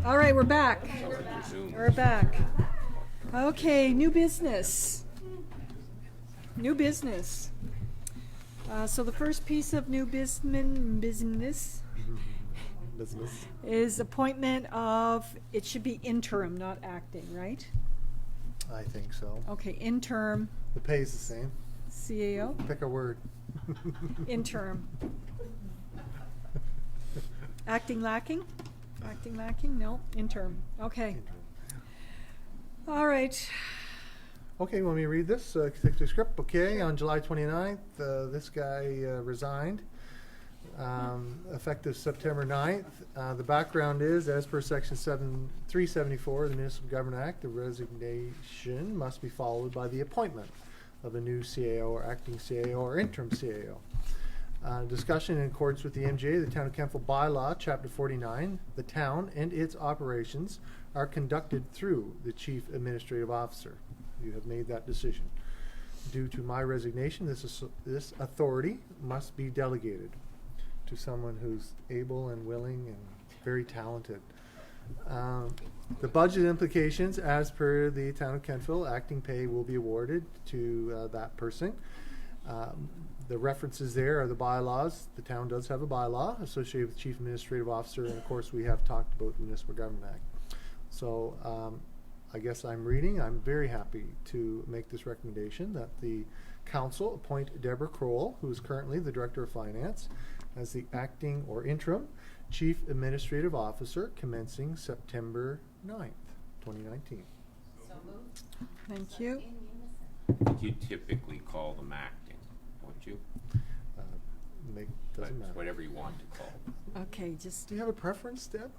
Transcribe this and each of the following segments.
All right, we're back. Zoom. We're back. Okay, new business. New business. So the first piece of new business is appointment of, it should be interim, not acting, right? I think so. Okay, interim The pay is the same. CAO, Pick a word. interim. Acting lacking? Acting lacking? No, interim. Okay. All right. Okay, want me to read this? Executive script. Okay, on July 29th, this guy resigned. Effective September 9th. The background is, as per Section 374 of the Municipal Government Act, the resignation must be followed by the appointment of a new CAO or acting CAO or interim CAO. Discussion in accordance with the MGA, the Town of Kentville bylaw, Chapter 49, the town and its operations are conducted through the Chief Administrative Officer. You have made that decision. Due to my resignation, this authority must be delegated to someone who's able and willing and very talented. The budget implications, as per the Town of Kentville, acting pay will be awarded to that person. The references there are the bylaws. The town does have a bylaw associated with Chief Administrative Officer, and of course we have talked about the Municipal Government Act. So I guess I'm very happy to make this recommendation that the council appoint Deborah Kroll, who is currently the Director of Finance, as the acting or interim Chief Administrative Officer commencing September 9th, 2019. So moved. Thank you. You typically call them acting, don't you? Doesn't matter. Whatever you want to call them. Okay, just Do you have a preference, Deb?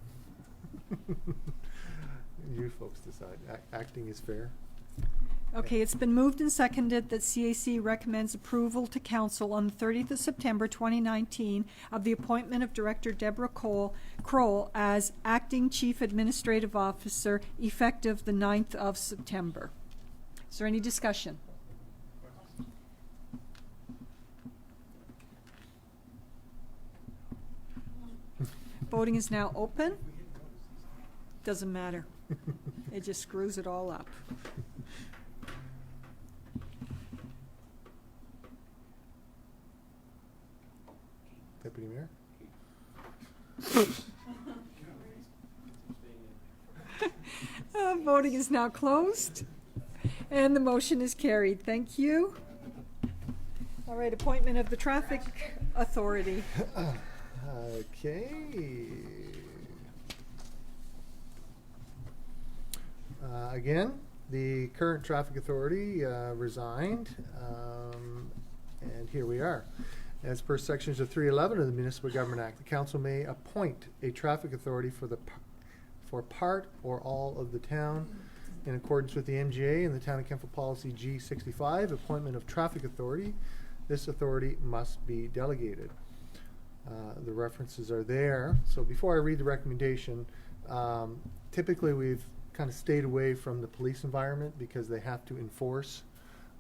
You folks decide. Acting is fair. okay, it's been moved and seconded that CAC recommends approval to council on the 30th of September 2019 of the appointment of Director Deborah Kroll as acting Chief Administrative Officer effective the 9th of September. Is there any discussion? Voting is now open. Doesn't matter. It just screws it all up. Deputy Mayor? Voting is now closed, and the motion is carried. Thank you. All right, appointment of the Traffic Authority. Okay. Again, the current traffic authority resigned, and here we are. As per sections of 311 of the Municipal Government Act, the council may appoint a traffic authority for part or all of the town in accordance with the MGA and the Town of Kentville Policy G65, appointment of traffic authority. This authority must be delegated. The references are there. So before I read the recommendation, typically we've kind of stayed away from the police environment because they have to enforce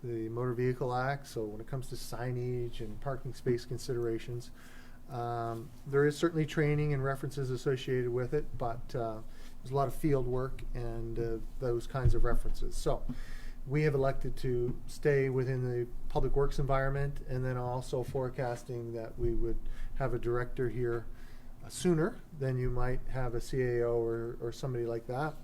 the Motor Vehicle Act. So when it comes to signage and parking space considerations, there is certainly training and references associated with it, but there's a lot of field work and those kinds of references. So we have elected to stay within the public works environment, and then also forecasting that we would have a director here sooner than you might have a CAO or somebody like that.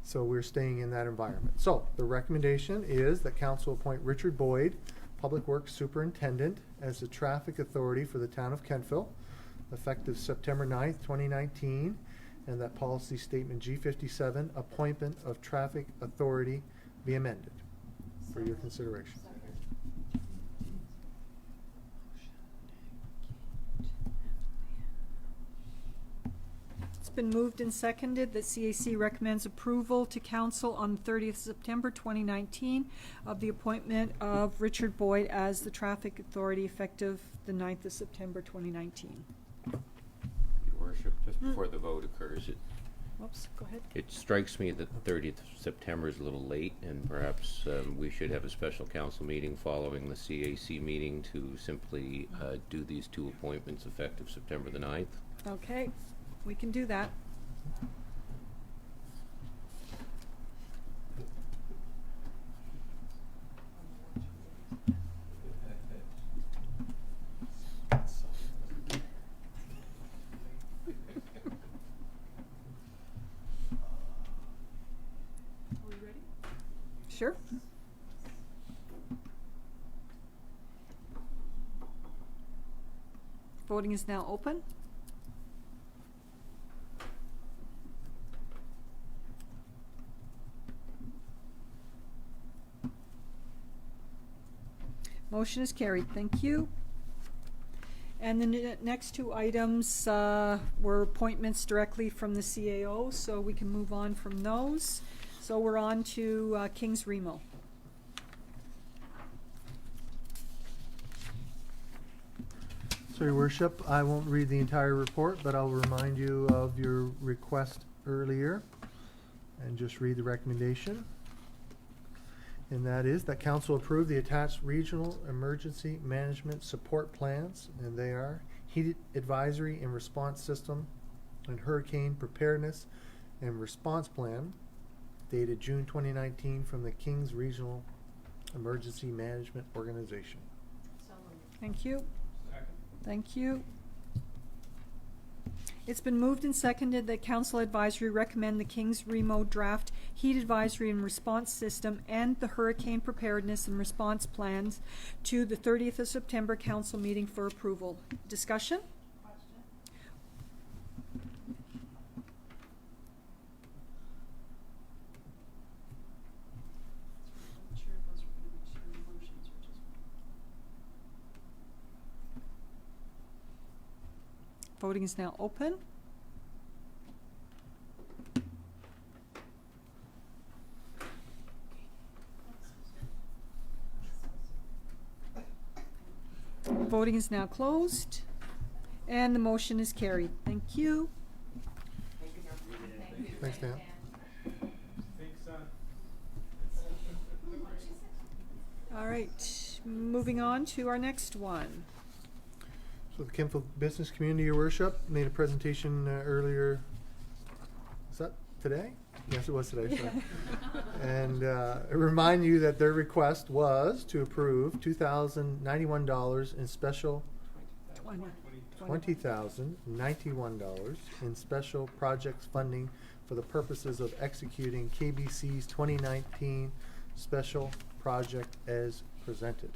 So we're staying in that environment. So the recommendation is that council appoint Richard Boyd, Public Works Superintendent, as the traffic authority for the town of Kentville, effective September 9th, 2019, and that policy statement G57, appointment of traffic authority, be amended for your consideration. It's been moved and seconded that CAC recommends approval to council on the 30th of September 2019 of the appointment of Richard Boyd as the traffic authority effective the 9th of September 2019. Your Worship, just before the vote occurs, Whoops, go ahead. it strikes me that the 30th of September is a little late, and perhaps we should have a special council meeting following the CAC meeting to simply do these two appointments effective September the 9th. Okay, we can do that. Sure. Voting is now open. Motion is carried. Thank you. And the next two items were appointments directly from the CAO, so we can move on from those. So we're on to Kings Remo. So, Your Worship, I won't read the entire report, but I'll remind you of your request earlier and just read the recommendation. And that is that council approve the attached regional emergency management support plans, and they are heat advisory and response system and hurricane preparedness and response plan dated June 2019 from the Kings Regional Emergency Management Organization. Thank you. Thank you. It's been moved and seconded that council advisory recommend the Kings Remo draft heat advisory and response system and the hurricane preparedness and response plans to the 30th of September council meeting for approval. Discussion? Voting is now open. Voting is now closed, and the motion is carried. Thank you. Thanks, Dan. All right, moving on to our next one. So the Kentville Business Community, Your Worship, made a presentation earlier. Is that today? Yes, it was today. Sorry. And I remind you that their request was to approve $2,091 in special $20,091 in special projects funding for the purposes of executing KBC's 2019 special project as presented.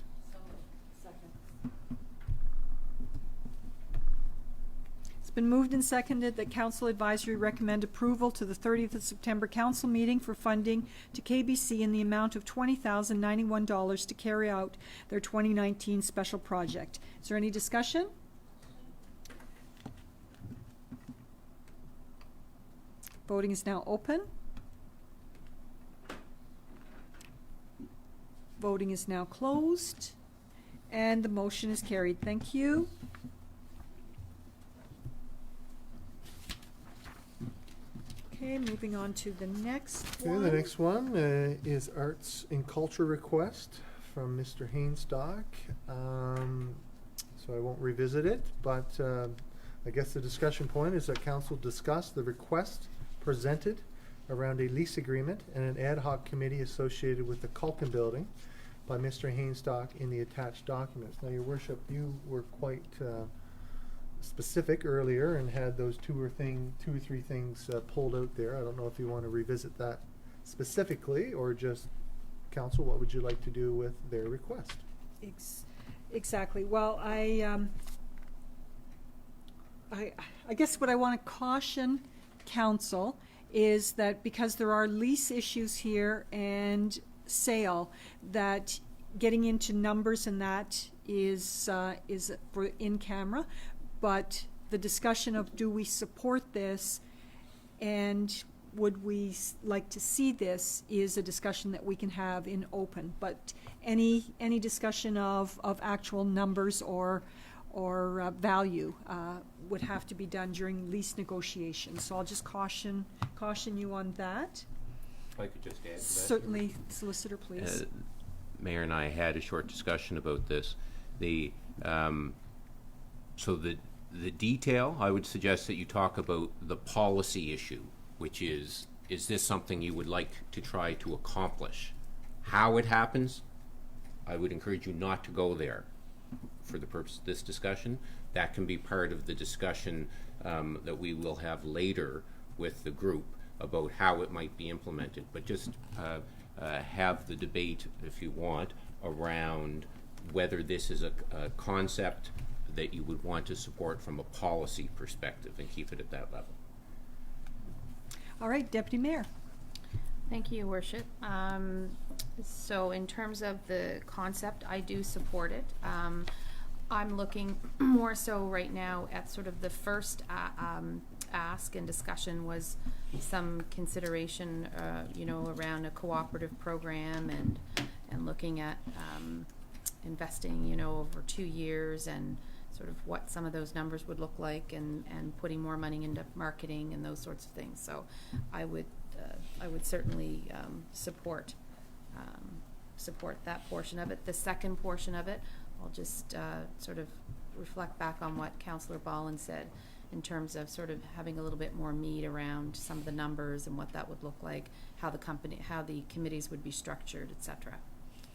It's been moved and seconded that council advisory recommend approval to the 30th of September council meeting for funding to KBC in the amount of $20,091 to carry out their 2019 special project. Is there any discussion? Voting is now open. Voting is now closed, and the motion is carried. Thank you. Okay, moving on to the next one. Okay, the next one is Arts and Culture request from Mr. Hainstock. So I won't revisit it, but I guess the discussion point is that council discussed the request presented around a lease agreement and an ad hoc committee associated with the Culkin building by Mr. Hainstock in the attached documents. Now, Your Worship, you were quite specific earlier and had those two or three things pulled out there. I don't know if you want to revisit that specifically, or just council, what would you like to do with their request? Exactly. Well, I guess what I want to caution council is that because there are lease issues here and sale, that getting into numbers and that is for in camera, but the discussion of do we support this and would we like to see this is a discussion that we can have in open. But any discussion of actual numbers or value would have to be done during lease negotiations. So I'll just caution you on that. If I could just add to that. Certainly, Solicitor, please. Mayor and I had a short discussion about this. So the detail, I would suggest that you talk about the policy issue, which is this something you would like to try to accomplish? How it happens, I would encourage you not to go there for the purpose of this discussion. That can be part of the discussion that we will have later with the group about how it might be implemented. But just have the debate, if you want, around whether this is a concept that you would want to support from a policy perspective and keep it at that level. All right, Deputy Mayor. Thank you, Your Worship. So in terms of the concept, I do support it. I'm looking more so right now at sort of the first ask and discussion was some consideration, around a cooperative program and looking at investing, over 2 years and sort of what some of those numbers would look like and putting more money into marketing and those sorts of things. So I would certainly support that portion of it. The second portion of it, I'll just sort of reflect back on what Councillor Ballin said in terms of sort of having a little bit more meat around some of the numbers and what that would look like, how the committees would be structured, etc.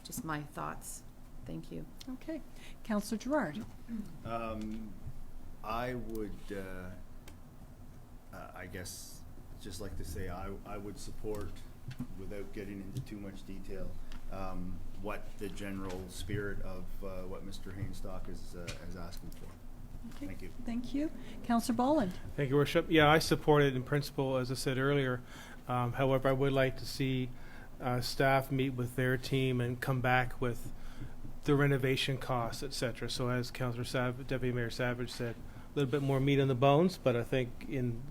Just my thoughts. Thank you. Okay. Councillor Gerard. I would, I guess, just like to say I would support, without getting into too much detail, what the general spirit of what Mr. Hainstock is asking for. Okay. Thank you. Thank you. Councillor Boland. Thank you, Worship. Yeah, I support it in principle, as I said earlier. However, I would like to see staff meet with their team and come back with the renovation costs, etc. So as Councillor Deputy Mayor Savage said, a little bit more meat on the bones, but I think in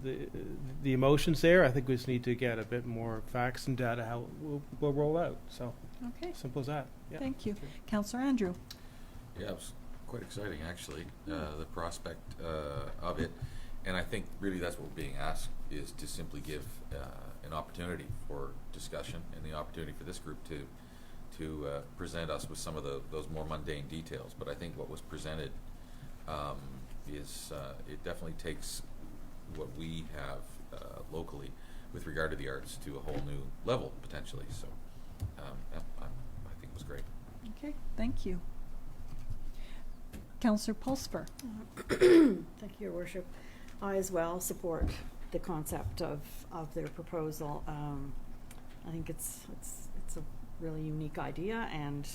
the emotions there, I think we just need to get a bit more facts and data how we'll roll out. So Okay. simple as that. Yeah. Thank you. Councillor Andrew. Yeah, it was quite exciting, actually, the prospect of it. And I think really that's what we're being asked, is to simply give an opportunity for discussion and the opportunity for this group to present us with some of those more mundane details. But I think what was presented is it definitely takes what we have locally with regard to the arts to a whole new level, potentially. So I think it was great. Okay. Thank you. Councillor Pulsper. Thank you, Your Worship. I as well support the concept of their proposal. I think it's a really unique idea, and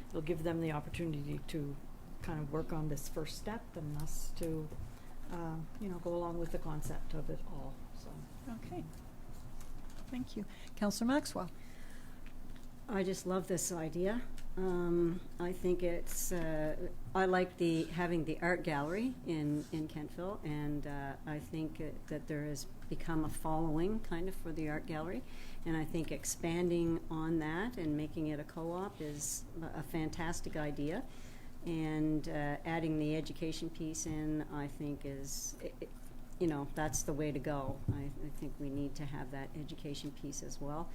it'll give them the opportunity to kind of work on this first step, and us to go along with the concept of it all. So Okay. Thank you. Councillor Maxwell. I just love this idea. I think it's, I like having the art gallery in Kentville, and I think that there has become a following kind of for the art gallery, and I think expanding on that and making it a co-op is a fantastic idea, and adding the education piece in, I think is, that's the way to go. I think we need to have that education piece as well.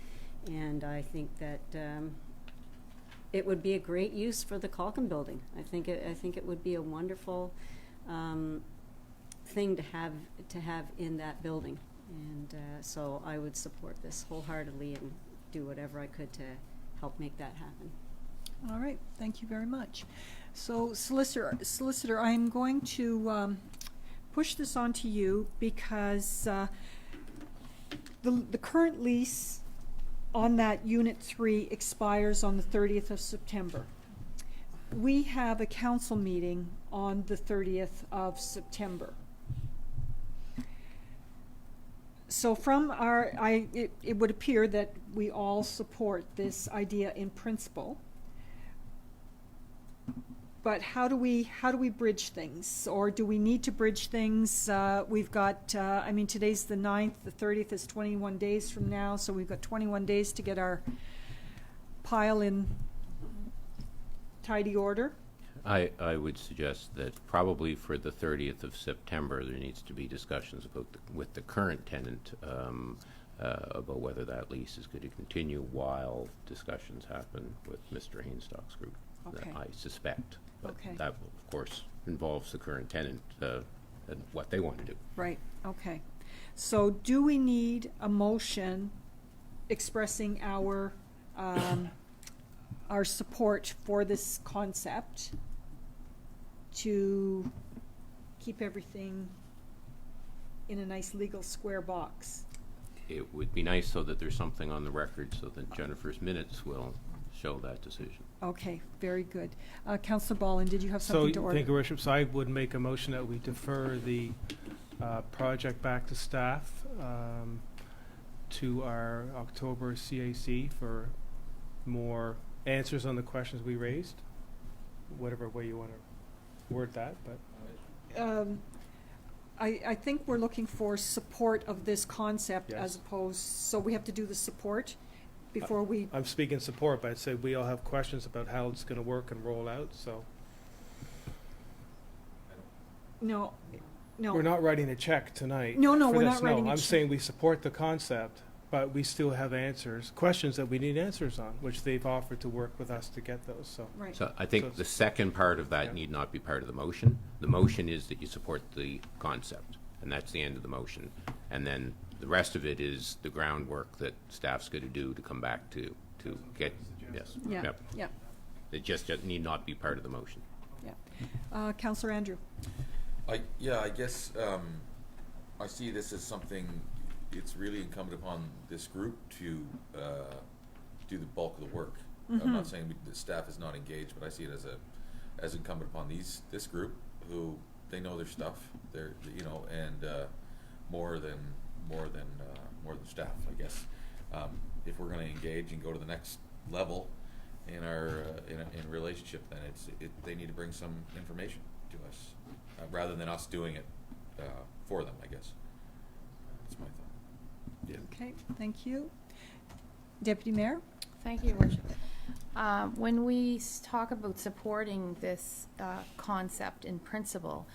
And I think that it would be a great use for the Calkin building. I think it would be a wonderful thing to have in that building, and so I would support this wholeheartedly and do whatever I could to help make that happen. All right. Thank you very much. So, Solicitor, I'm going to push this on to you because the current lease on that Unit 3 expires on the 30th of September. We have a council meeting on the 30th of September. So from it would appear that we all support this idea in principle. But how do we bridge things, or do we need to bridge things? We've got, today's the 9th, the 30th is 21 days from now, so we've got 21 days to get our pile in tidy order. I would suggest that probably for the 30th of September, there needs to be discussions with the current tenant about whether that lease is going to continue while discussions happen with Mr. Hainstock's group. Okay. I suspect. But Okay. that, of course, involves the current tenant and what they want to do. Right, okay. So do we need a motion expressing our support for this concept to keep everything in a nice legal square box? it would be nice so that there's something on the record so that Jennifer's minutes will show that decision. Okay, very good. Councillor Ballin, did you have So, something to order? thank you, Worship. So I would make a motion that we defer the project back to staff to our October CAC for more answers on the questions we raised, whatever way you want to word that, but I think we're looking for support of this concept Yes. as opposed, so we have to do the support before we, I'm speaking support, but I'd say we all have questions about how it's going to work and roll out, so no. we're not writing a check tonight. No, no, for we're this. not writing a I'm check. saying we support the concept, but we still have questions that we need answers on, which they've offered to work with us to get those, so. Right. So I So think it's- the second part of that Yeah. need not be part of the motion. The motion is that you support the concept, and that's the end of the motion. And then the rest of it is the groundwork that staff's going to do to come back to get, yes. Yeah, Yep. yeah, It just need not be part of the motion. yeah. Councillor Andrew? I guess I see this as something, it's really incumbent upon this group to do the bulk of the work. I'm not saying the staff is not engaged, but I see it as incumbent upon this group who, they know their stuff, they're, and more than staff, I guess. If we're gonna engage and go to the next level in our, in relationship, then they need to bring some information to us, rather than us doing it for them, I guess. That's my thought. Yeah. Okay, thank you. Deputy Mayor? Thank you, Your Worship. When we talk about supporting this concept in principle,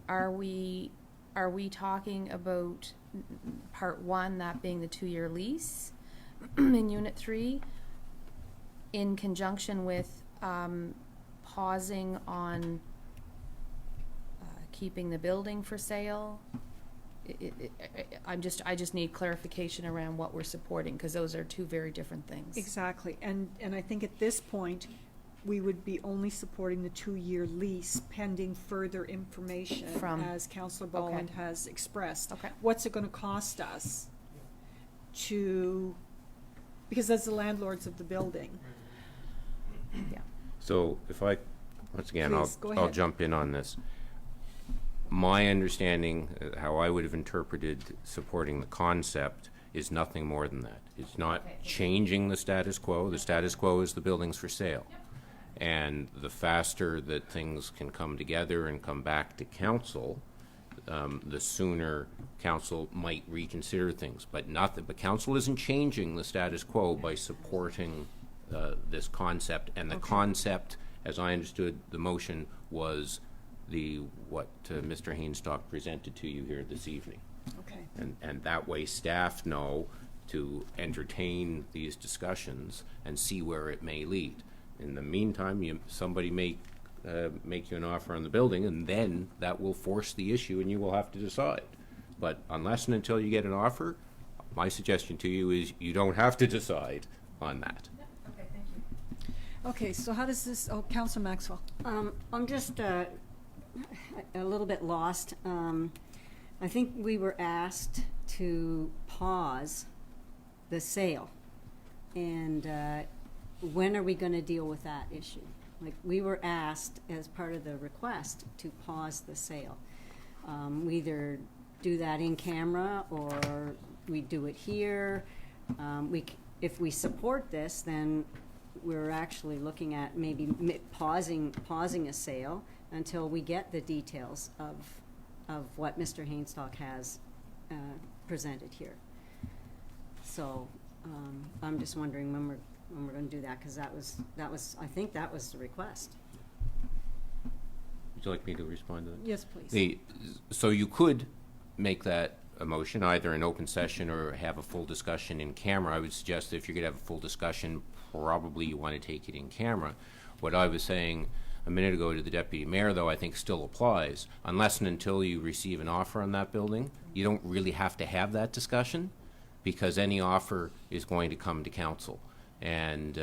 are we talking about part one, that being the 2-year lease in Unit 3, in conjunction with pausing on keeping the building for sale? I just need clarification around what we're supporting, because those are two very different things. Exactly, and I think at this point, we would be only supporting the 2-year lease pending further information, From- as Councillor Bolland Okay. has expressed. Okay. What's it gonna cost us to, because that's the landlords of the building. Yeah. So if I, once again, Please, go I'll ahead. jump in on this. My understanding, how I would have interpreted supporting the concept is nothing more than that. It's not changing the status quo. The status quo is the buildings for sale. And the faster that things can come together and come back to council, the sooner council might reconsider things. But council isn't changing the status quo by supporting this concept. And the concept, as I understood the motion, was what Mr. Hainstock presented to you here this evening. Okay. And that way staff know to entertain these discussions and see where it may lead. In the meantime, somebody may make you an offer on the building, and then that will force the issue and you will have to decide. But unless and until you get an offer, my suggestion to you is you don't have to decide on that. Okay, thank you. Okay, so how does this, Councillor Maxwell? I'm just a little bit lost. I think we were asked to pause the sale, and when are we going to deal with that issue? Like, we were asked as part of the request to pause the sale. We either do that in camera or we do it here. If we support this, then we're actually looking at maybe pausing a sale until we get the details of what Mr. Hainstock has presented here. So I'm just wondering when we're going to do that, because that was I think that was the request. Would you like me to respond to that? Yes, please. So you could make that a motion, either in open session or have a full discussion in camera. I would suggest that if you're going to have a full discussion, probably you want to take it in camera. What I was saying a minute ago to the deputy mayor, though, I think still applies. Unless and until you receive an offer on that building, you don't really have to have that discussion, because any offer is going to come to council. And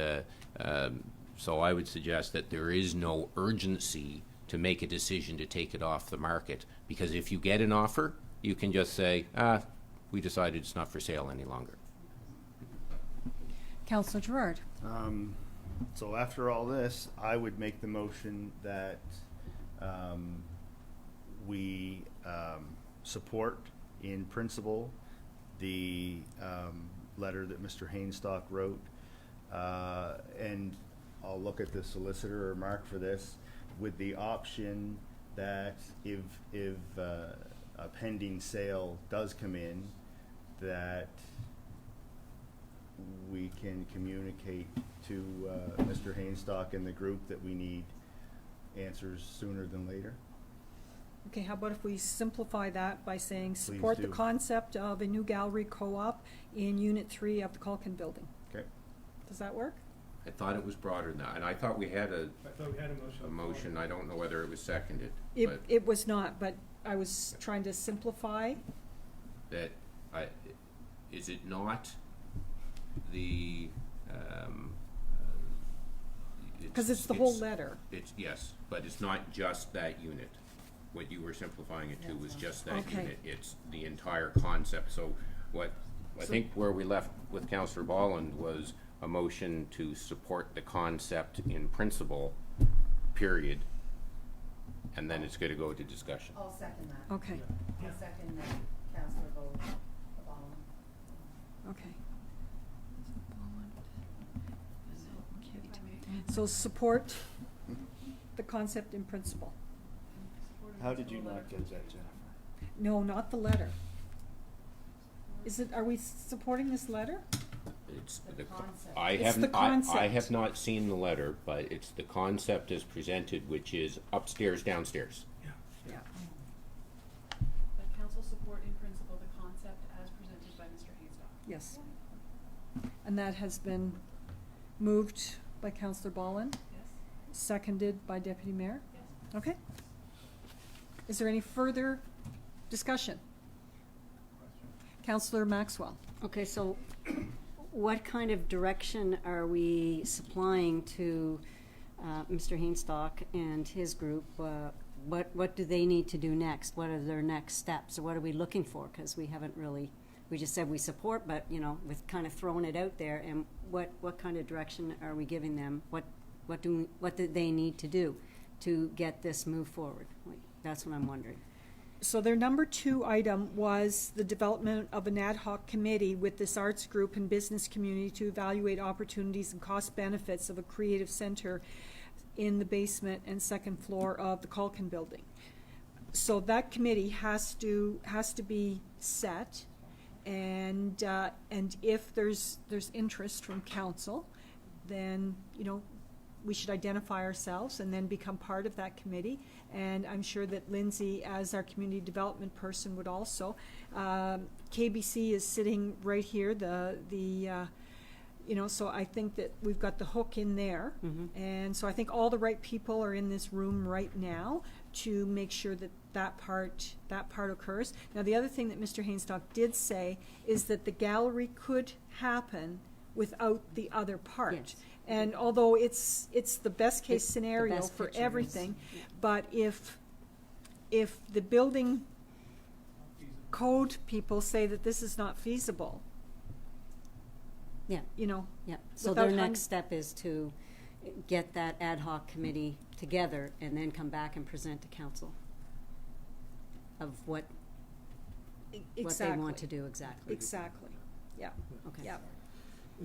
so I would suggest that there is no urgency to make a decision to take it off the market, because if you get an offer, you can just say, we decided it's not for sale any longer. Councillor Gerard. So after all this, I would make the motion that we support in principle the letter that Mr. Hainstock wrote. And I'll look at the solicitor or Mark for this, with the option that if a pending sale does come in, that we can communicate to Mr. Hainstock and the group that we need answers sooner than later. Okay, how about if we simplify that by saying Please support the do. concept of a new gallery co-op in Unit 3 of the Culkin Building. Okay. Does that work? I thought it was broader than that, and I thought we had I thought we had a motion. a motion, I don't know whether it was seconded, It, but it was not, but I was trying to simplify. that, is it not the, Because it's the whole letter. It's, yes, but it's not just that unit. What you were simplifying it to was just that Okay. unit. It's the entire concept. So what, I think where we left with Councillor Bolland was a motion to support the concept in principle, period, and then it's gonna go to discussion. I'll second that. Okay, I'll second that Councillor Bowles. okay. So support the concept in principle. How did you not get that, Jennifer? No, not the letter. Is it, are we supporting this letter? It's The concept. I It's haven't, the I concept. have not seen the letter, but it's the concept as presented, which is upstairs, downstairs. Yeah. That council support in principle the concept as presented by Mr. Hainstock. Yes. And that has been moved by Councillor Bolland, Yes? seconded by Deputy Mayor. Yes. Okay. Is there any further discussion? Councillor Maxwell. Okay, so what kind of direction are we supplying to Mr. Hainstock and his group? What do they need to do next? What are their next steps? Or what are we looking for? Because we haven't really, we just said we support, but, you know, we've kind of thrown it out there. And what kind of direction are we giving them? What do they need to do to get this move forward? Like, that's what I'm wondering. So their number 2 item was the development of an ad hoc committee with this arts group and business community to evaluate opportunities and cost benefits of a creative center in the basement and second floor of the Culkin Building. So that committee has to be set, and if there's interest from council, then, you know, we should identify ourselves and then become part of that committee. And I'm sure that Lindsay, as our community development person, would also. KBC is sitting right here, you know, so I think that we've got the hook in there. Mm-hmm. And so I think all the right people are in this room right now to make sure that that part occurs. Now, the other thing that Mr. Hainstock did say is that the gallery could happen without the other part. Yes. And although it's the best case It's the scenario best for picture is- everything, yeah. but if the building code people say that this is not feasible, Yeah. you know, Yeah, so Without their hun- next step is to get that ad hoc committee together and then come back and present to council of what they exactly. want to do exactly. Exactly, yeah, Okay. yeah.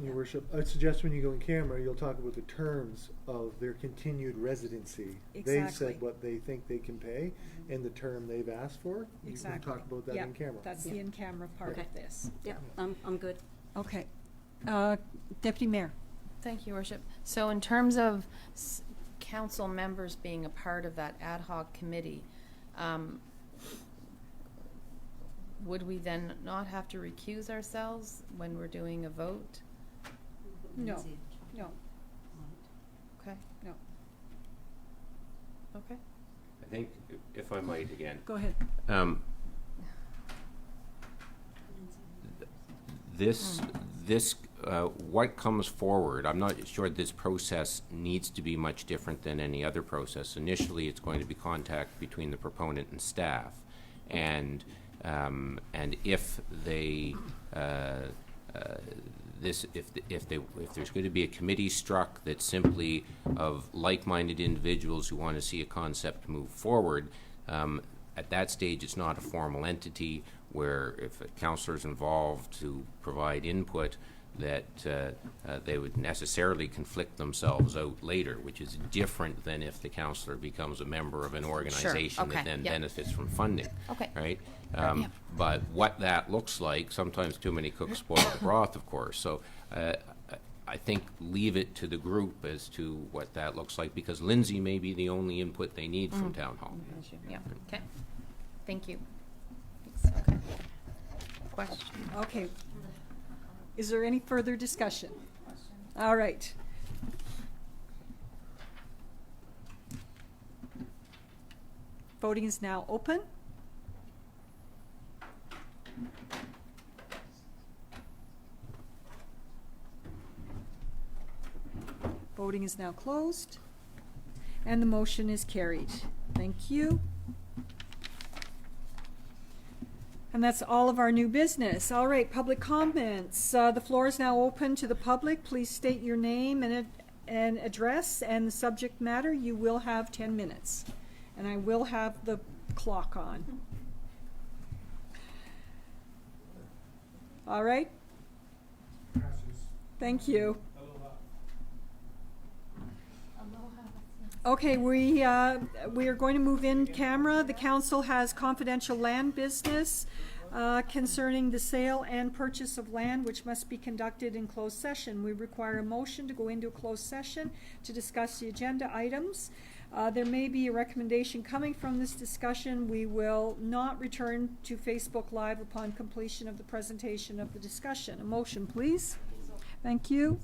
Your worship, I'd suggest when you go in camera, you'll talk about the terms of their continued residency. They've Exactly. said what they think they can pay and the term they've asked for. You Exactly. can talk about that Yeah, in camera. that's the Yeah. in-camera part Okay. of this. Yep, I'm good. Okay. Deputy Mayor. Thank you, Worship. So in terms of council members being a part of that ad hoc committee, would we then not have to recuse ourselves when we're doing a vote? No, no, Okay, no. okay. I think, if I might again, Go ahead. What comes forward, I'm not sure this process needs to be much different than any other process. Initially, it's going to be contact between the proponent and staff. And And if they, if there's going to be a committee struck that's simply of like-minded individuals who want to see a concept move forward, at that stage, it's not a formal entity where if a councillor is involved to provide input, that they would necessarily conflict themselves out later, which is different than if the councillor becomes a member of an organization Okay, that then yeah. benefits from funding. Okay. Right? Yeah. But what that looks like, sometimes too many cooks spoil the broth, of course. So I think leave it to the group as to what that looks like, because Lindsay may be the only input they need from Town Hall. Yeah, okay. Thank you. Thanks. Okay. Question? Okay. Is there any further discussion? All right. Voting is now open. Voting is now closed. And the motion is carried. Thank you. And that's all of our new business. All right, public comments. The floor is now open to the public. Please state your name and address and the subject matter. You will have 10 minutes. And I will have the clock on. All right? Thank you. Okay, we are going to move in camera. The council has confidential land business concerning the sale and purchase of land, which must be conducted in closed session. We require a motion to go into a closed session to discuss the agenda items. There may be a recommendation coming from this discussion. We will not return to Facebook Live upon completion of the presentation of the discussion. A motion, please. Thank you.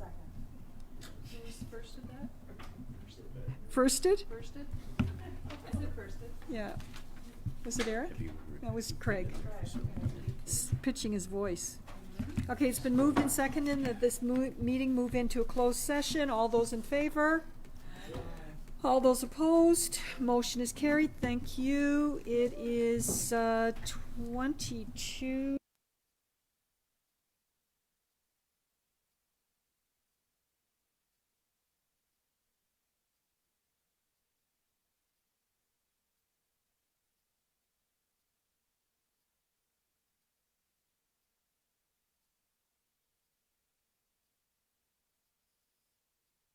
Who was first of that? Firsted? Firsted? I said firsted. Yeah. Was it Eric? That was Craig. Pitching his voice. Okay, it's been moved and seconded that this meeting move into a closed session. All those in favor? All those opposed? Motion is carried. Thank you. It is 22.